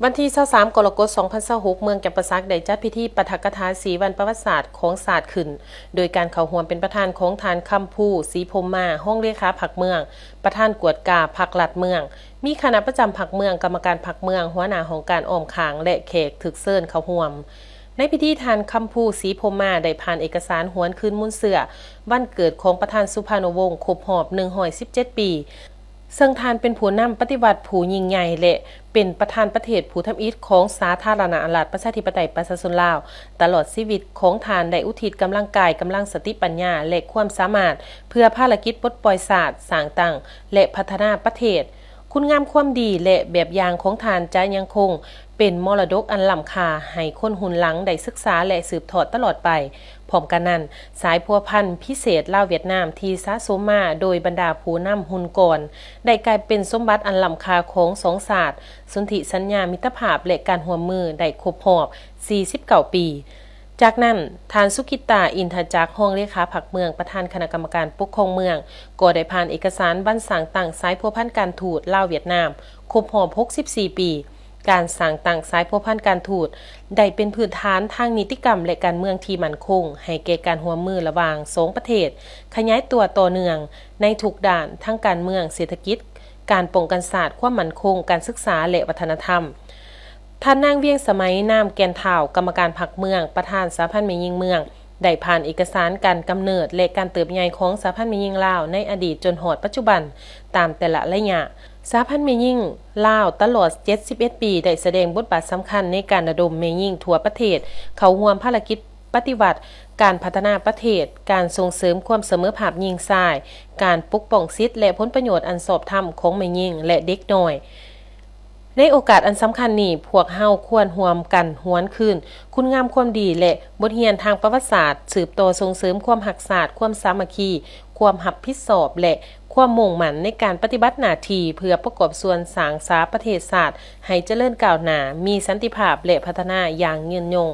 วันที่23กรกฎาคม2026เมืองแก่นประซักได้จัดพิธีปาฐกถาสีวันประวัติศาสตร์ของศาสตร์ขึ้นโดยการเข้าร่วมเป็นประธานของทานคำภูศรีพรหมาห้องเลขาพรรคเมืองประธานกวดกาพรรคลัดเมืองมีคณะประจำพรรคเมืองกรรมการพรรคเมืองหัวหน้าของการอ้อมขางและแขกถึกเซิญเข้าร่วมในพิธีทานคำภูศรีพรหมาได้ผ่านเอกสารหวนคืนมุนเสือวันเกิดของประธานสุภาโนวงศ์ครบรอบ117ปีซึ่งทานเป็นผู้นำปฏิวัติผู้ยิ่งใหญ่และเป็นประธานประเทศผู้ทำอิฐของสาธารณรัฐประชาธิปไตยประชาชนลาวตลอดชีวิตของทานได้อุทิศกำลังกายกำลังสติปัญญาและความสามารถเพื่อภารกิจปลดปล่อยศาสตร์สร้างตั้งและพัฒนาประเทศคุณงามความดีและแบบอย่างของทานจะยังคงเป็นมรดกอันล้ำค่าให้คนรุ่นหลังได้ศึกษาและสืบทอดตลอดไปพร้อมกันนั้นสายพัวพันธุ์พิเศษลาวเวียดนามที่สะสมมาโดยบรรดาผู้นำหุ่นก่อนได้กลายเป็นสมบัติอันล้ำค่าของสองศาสตร์สนธิสัญญามิตรภาพและการร่วมมือได้ครบรอบ49 ปีจากนั้นทานสุกิตาอินทจักรห้องเลขาพรรคเมืองประธานคณะกรรมการปกครองเมืองก็ได้ผ่านเอกสารบั้นสั่งตั้งสายพัวพันธุ์การทูตลาวเวียดนามครบรอบ64 ปีการสั่งตั้งสายพัวพันธุ์การทูตได้เป็นพื้นฐานทางนิติกรรมและการเมืองที่มั่นคงให้แก่การร่วมมือระหว่างสองประเทศขยายตัวต่อเนื่องในทุกด้านทั้งการเมืองเศรษฐกิจการป้องกันศาสตร์ความมั่นคงการศึกษาและวัฒนธรรมท่านนางเวียงสมัยนามแกนเฒ่ากรรมการพรรคเมืองประธานสหพันธ์แม่หญิงเมืองได้ผ่านเอกสารการกำเนิดและการเติบใหญ่ของสหพันธ์แม่หญิงลาวในอดีตจนฮอดปัจจุบันตามแต่ละระยะสหพันธ์แม่หญิงลาวตลอด71 ปีได้แสดงบทบาทสำคัญในการระดมแม่หญิงทั่วประเทศเข้าร่วมภารกิจปฏิวัติการพัฒนาประเทศการส่งเสริมความเสมอภาคหญิงชายการปกป้องสิทธิและผลประโยชน์อันชอบธรรมของแม่หญิงและเด็กน้อยในโอกาสอันสำคัญนี้พวกเฮาควรร่วมกันหวนคืนคุณงามความดีและบทเรียนทางประวัติศาสตร์สืบต่อส่งเสริมความรักศาสตร์ความสามัคคีความรับผิดชอบและความมุ่งมั่นในการปฏิบัติหน้าที่เพื่อประกอบส่วนสร้างสาประเทศชาติให้เจริญก้าวหน้ามีสันติภาพและพัฒนาอย่างยืนยง